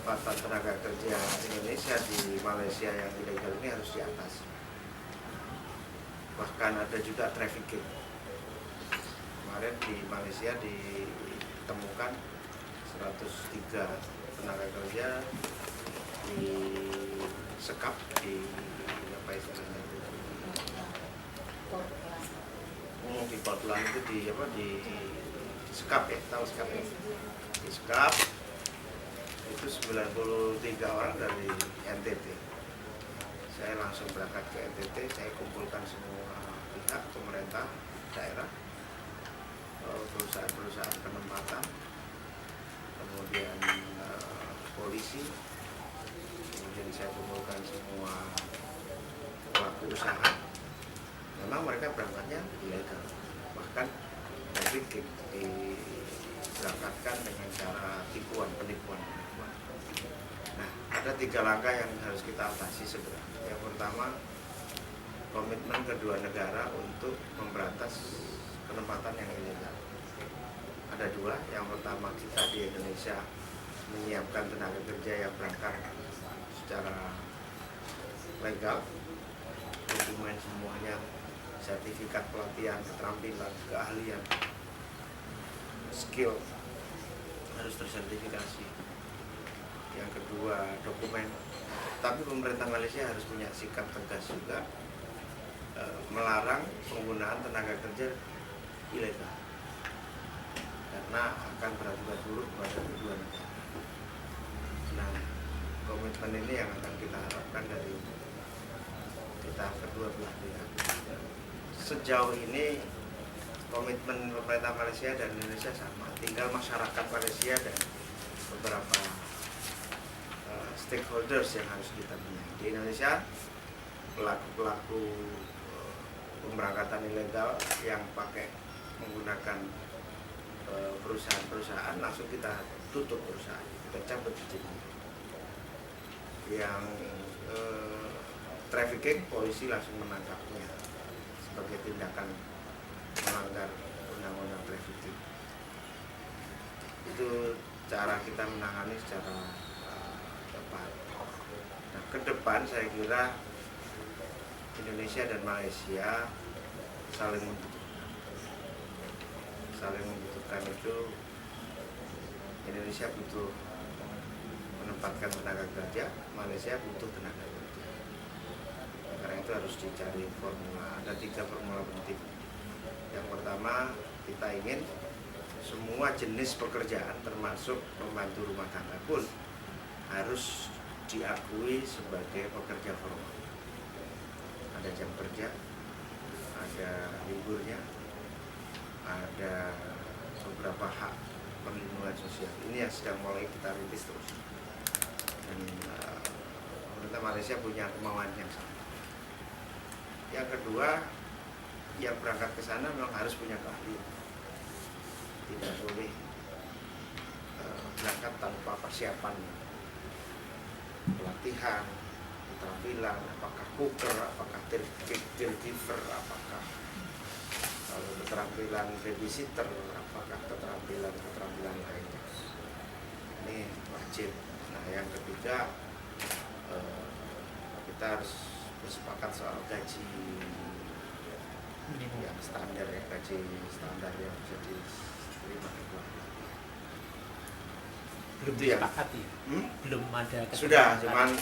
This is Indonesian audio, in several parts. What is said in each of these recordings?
penempatan tenaga kerja Indonesia di Malaysia yang ilegal ini harus diatasi. Bahkan ada juga trafficking. Kemarin di Malaysia ditemukan 103 tenaga kerja disekap di apa istilahnya di Portland itu di sekap ya, tahu sekap ya? Di sekap itu 93 orang dari NTT. Saya langsung berangkat ke NTT, saya kumpulkan semua pihak pemerintah daerah, perusahaan-perusahaan penempatan, kemudian polisi, kemudian saya kumpulkan semua pelaku usaha. Memang mereka berangkatnya ilegal, bahkan trafficking, diberangkatkan dengan cara penipuan. Nah, ada 3 langkah yang harus kita atasi sebenarnya. Yang pertama, komitmen kedua negara untuk memberantas penempatan yang ilegal. Ada 2. Yang pertama, kita di Indonesia menyiapkan tenaga kerja yang berangkat secara legal, dokumen semuanya, sertifikat pelatihan, keterampilan, keahlian, skill harus tersertifikasi. Yang kedua, dokumen. Tapi pemerintah Malaysia harus punya sikap tegas juga, melarang penggunaan tenaga kerja ilegal, karena akan berakibat buruk pada kedua negara. Nah, komitmen ini yang akan kita harapkan dari kita kedua belah pihak. Sejauh ini komitmen pemerintah Malaysia dan Indonesia sama, tinggal masyarakat Malaysia dan beberapa stakeholders yang harus kita punya. Di Indonesia, pelaku-pelaku pemberangkatan ilegal yang menggunakan perusahaan-perusahaan, langsung kita tutup perusahaan, kita cabut izinnya. Yang trafficking, polisi langsung menangkapnya sebagai tindakan melanggar undang-undang trafficking. Itu cara kita menangani secara tepat. Nah, ke depan saya kira Indonesia dan Malaysia saling membutuhkan itu. Indonesia butuh menempatkan tenaga kerja, Malaysia butuh tenaga kerja. Karena itu harus dicari formula. Ada 3 formula penting. Yang pertama, kita ingin semua jenis pekerjaan termasuk pembantu rumah tangga pun harus diakui sebagai pekerja formal. Ada jam kerja, ada liburnya, ada beberapa hak perlindungan sosial. Ini yang sedang mulai kita rintis terus. Dan pemerintah Malaysia punya kemauan yang sama. Yang kedua, yang berangkat ke sana memang harus punya keahlian. Tidak boleh berangkat tanpa persiapan pelatihan, keterampilan, apakah cooker, apakah caregiver, apakah keterampilan babysitter, apakah keterampilan lainnya. Ini wajib. Nah, yang ketiga, kita harus bersepakat soal gaji yang standar ya, gaji standar yang bisa diterima kedua. Belum disepakati, belum ada kesepakatan. Sudah, cuman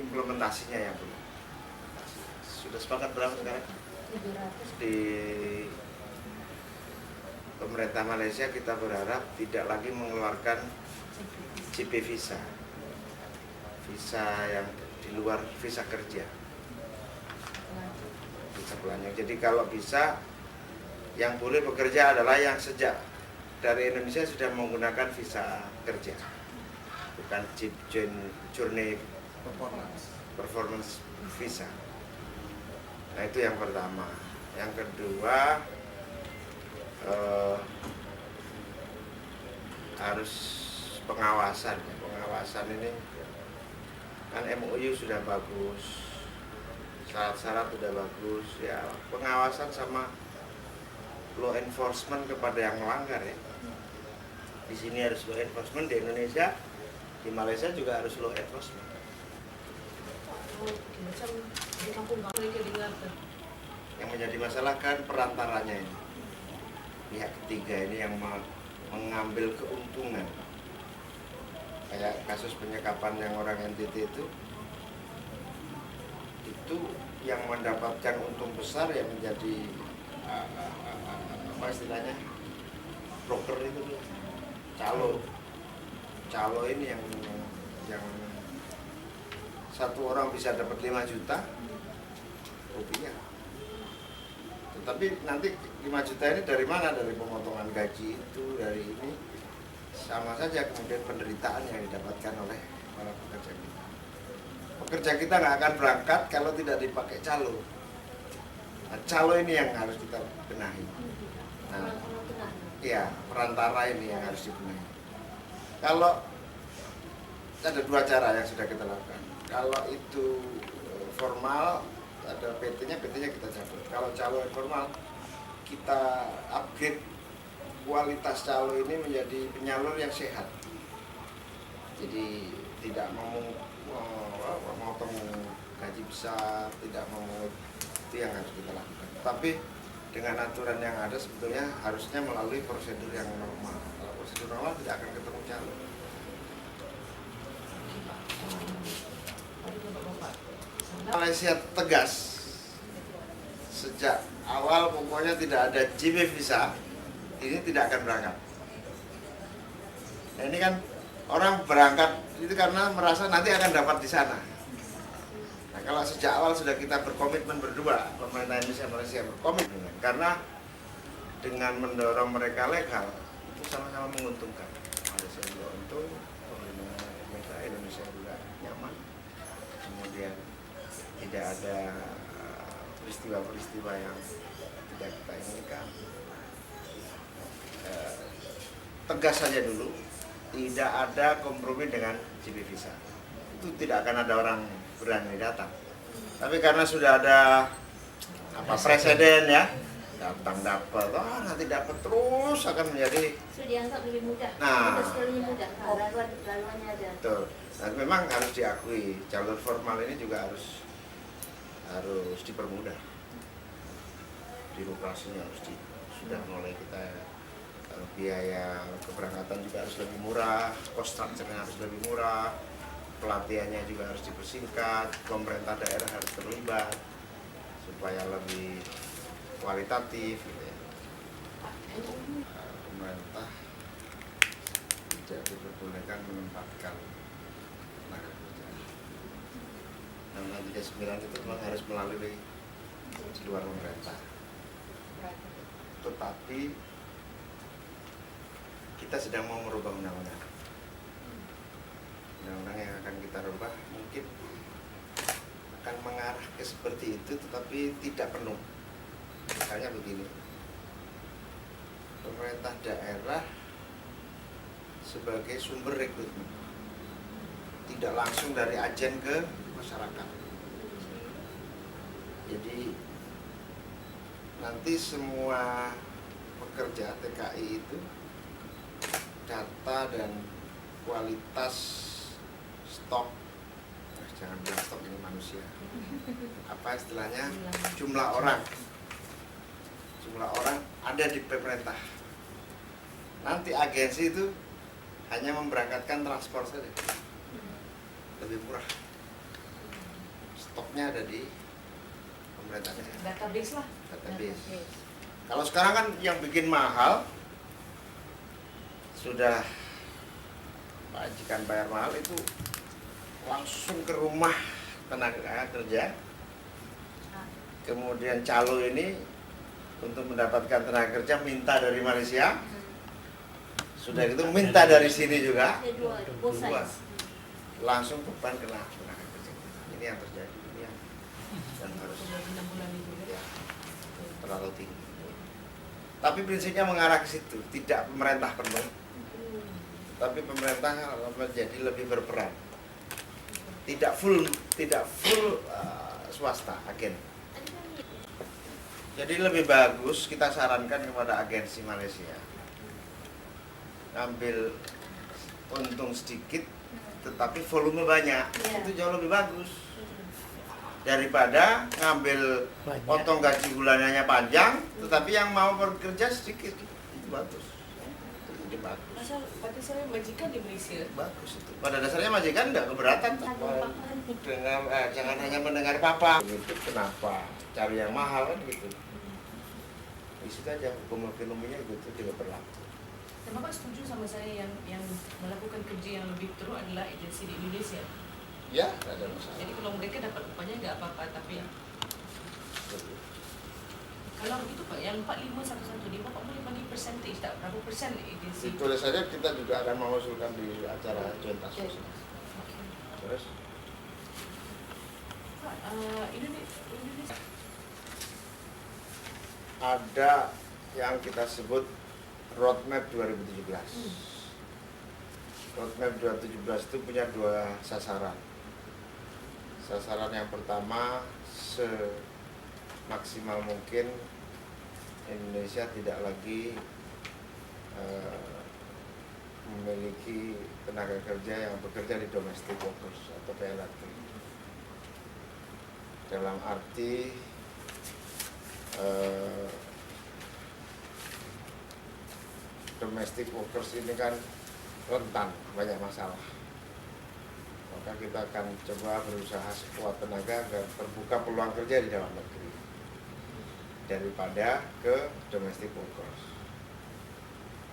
implementasinya yang belum. Sudah sepakat berapa sekarang? 700. Di pemerintah Malaysia kita berharap tidak lagi mengeluarkan CP visa yang di luar visa kerja, visa pelanjang. Jadi kalau bisa, yang boleh bekerja adalah yang sejak dari Indonesia sudah menggunakan visa kerja, bukan journey performance visa. Nah, itu yang pertama. Yang kedua, harus pengawasan. Pengawasan ini kan MOU sudah bagus, syarat-syarat sudah bagus ya. Pengawasan sama law enforcement kepada yang melanggar ya. Di sini harus law enforcement, di Indonesia Di Malaysia juga harus law enforcement. Macam di kampung-kampung yang kedengaran. Yang menjadi masalah kan perantaranya ini, pihak ketiga ini yang mengambil keuntungan. Kayak kasus penyekapan yang orang NTT itu yang mendapatkan untung besar yang menjadi apa istilahnya, broker itu, calo ini yang satu orang bisa dapat 5 juta rupiah. Tetapi nanti 5 juta ini dari mana? Dari pemotongan gaji itu, dari ini. Sama saja kemudian penderitaan yang didapatkan oleh para pekerja kita. Pekerja kita nggak akan berangkat kalau tidak dipakai calo. Nah, calo ini yang harus kita benahi. Nah, iya, perantara ini yang harus dibenahi. Kalau ada 2 cara yang sudah kita lakukan. Kalau itu formal, ada PT-nya kita cabut. Kalau calo informal, kita upgrade kualitas calo ini menjadi penyalur yang sehat. Jadi tidak memotong gaji besar, tidak memungut, itu yang harus kita lakukan. Tapi dengan aturan yang ada sebetulnya harusnya melalui prosedur yang normal. Kalau prosedur normal tidak akan ketemu calo. Malaysia tegas sejak awal, pokoknya tidak ada JB visa, ini tidak akan berangkat. Nah, ini kan orang berangkat itu karena merasa nanti akan dapat di sana. Nah, kalau sejak awal sudah kita berkomitmen berdua, pemerintah Indonesia Malaysia berkomitmen, karena dengan mendorong mereka legal itu sama-sama menguntungkan. Malaysia juga untung, pemerintah Indonesia juga nyaman. Kemudian tidak ada peristiwa-peristiwa yang tidak kita inginkan. Tegas saja dulu, tidak ada kompromi dengan JB visa. Itu tidak akan ada orang berani datang. Tapi karena sudah ada presiden ya, datang dapat, nanti dapat terus akan menjadi. Sudah dianggap lebih mudah. Nah, lebih mudah. Laluannya ada. Betul. Nah, memang harus diakui jalur formal ini juga harus dipermudah. Birokrasinya sudah mulai kita biaya keberangkatan juga harus lebih murah, cost structure-nya harus lebih murah, pelatihannya juga harus dipersingkat, pemerintah daerah harus terlibat supaya lebih kualitatif gitu ya. Pemerintah tidak diperbolehkan menempatkan tenaga kerja. Nah, 39 itu memang harus melalui di luar pemerintah. Tetapi kita sedang mau merubah undang-undang. Undang-undang yang akan kita rubah mungkin akan mengarah ke seperti itu, tetapi tidak penuh. Misalnya begini, pemerintah daerah sebagai sumber rekrutmen, tidak langsung dari agen ke masyarakat. Jadi nanti semua pekerja TKI itu data dan kualitas stok, jangan bilang stok, ini manusia, apa istilahnya, jumlah orang ada di pemerintah. Nanti agensi itu hanya memberangkatkan transport saja, lebih murah, stoknya ada di pemerintah daerah. Database lah. Database. Kalau sekarang kan yang bikin mahal, sudah majikan bayar mahal itu langsung ke rumah tenaga kerja. Kemudian calo ini untuk mendapatkan tenaga kerja minta dari Malaysia, sudah itu minta dari sini juga, Dua. langsung beban kena tenaga kerja. Ini yang terjadi, ini yang dan harus ya, terlalu tinggi. Tapi prinsipnya mengarah ke situ, tidak pemerintah penuh, tapi pemerintah menjadi lebih berperan, tidak full swasta, agen. Jadi lebih bagus kita sarankan kepada agensi Malaysia, ambil untung sedikit tetapi volume banyak, Iya. itu jauh lebih bagus daripada ngambil Banyak. potong gaji bulanannya panjang, tetapi yang mau bekerja sedikit. Itu bagus, itu bagus. Pasal pada saya majikan di Malaysia. Bagus itu. Pada dasarnya majikan nggak keberatan tuh. Dengan jangan hanya mendengar papa. Itu kenapa? Cari yang mahal kan gitu. Di situ aja hukum ekonominya gitu tidak berlaku. Dan Bapak setuju sama saya yang melakukan kerja yang lebih teruk adalah agensi di Indonesia. Ya, nggak ada masalah. Jadi kalau mereka dapat upahnya nggak apa-apa, tapi kalau begitu Pak, yang 4511 ni Bapak boleh bagi percentage tak? Berapa persen agensi? Ditulis saja kita juga akan mengusulkan di acara joint task force. Okay. Terus Pak, Indonesia ada yang kita sebut roadmap 2017. Roadmap 2017 itu punya dua sasaran. Sasaran yang pertama, semaksimal mungkin Indonesia tidak lagi memiliki tenaga kerja yang bekerja di domestic workers atau PLT. Dalam arti domestic workers ini kan rentan banyak masalah. Maka kita akan coba berusaha sekuat tenaga agar terbuka peluang kerja di dalam negeri daripada ke domestic workers.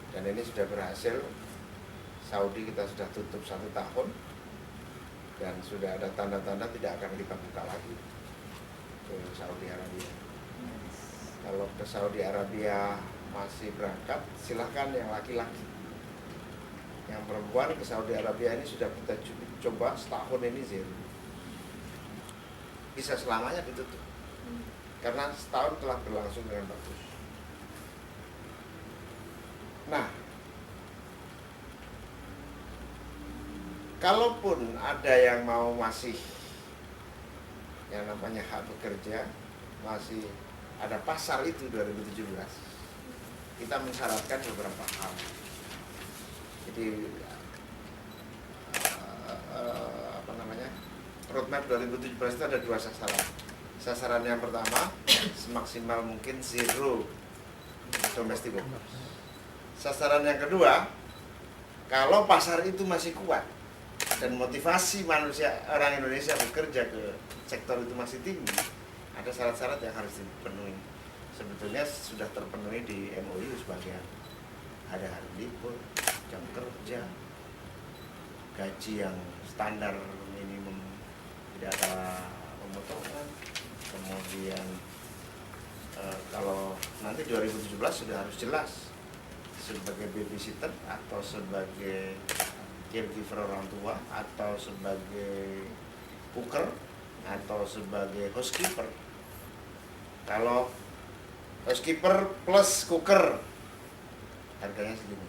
Dan ini sudah berhasil. Saudi kita sudah tutup 1 tahun dan sudah ada tanda-tanda tidak akan kita buka lagi ke Saudi Arabia. Kalau ke Saudi Arabia masih berangkat, silahkan yang laki-laki. Yang perempuan ke Saudi Arabia ini sudah kita coba setahun ini zero. Bisa selamanya ditutup. Karena setahun telah berlangsung dengan bagus. Nah, kalaupun ada yang mau masih yang namanya hak bekerja, masih ada pasar itu 2017, kita mensyaratkan beberapa hal. Jadi roadmap 2017 itu ada 2 sasaran. Sasaran yang pertama, semaksimal mungkin zero domestic workers. Sasaran yang kedua, kalau pasar itu masih kuat dan motivasi manusia orang Indonesia bekerja ke sektor itu masih tinggi, ada syarat-syarat yang harus dipenuhi. Sebetulnya sudah terpenuhi di MOU sebagian. Ada hari libur, jam kerja, gaji yang standar minimum, tidak ada pemotongan. Kemudian kalau nanti 2017 sudah harus jelas sebagai babysitter atau sebagai caregiver orang tua atau sebagai cooker atau sebagai housekeeper. Kalau housekeeper plus cooker harganya segini.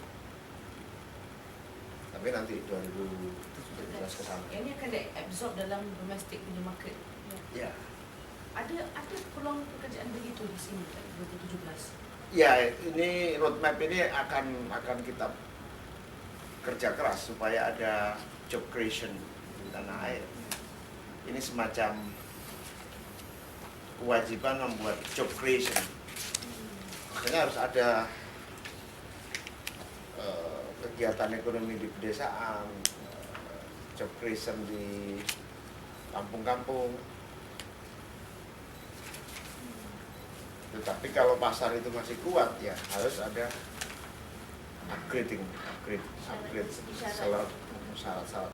Tapi nanti 2017 ke sana. Ini akan diabsorb dalam domestic punya market. Ya. Ada peluang pekerjaan begitu di sini 2017. Ya, ini roadmap ini akan kita kerja keras supaya ada job creation di tanah air. Ini semacam kewajiban membuat job creation. Makanya harus ada kegiatan ekonomi di pedesaan, job creation di kampung-kampung. Tetapi kalau pasar itu masih kuat, ya harus ada upgrade syarat-syarat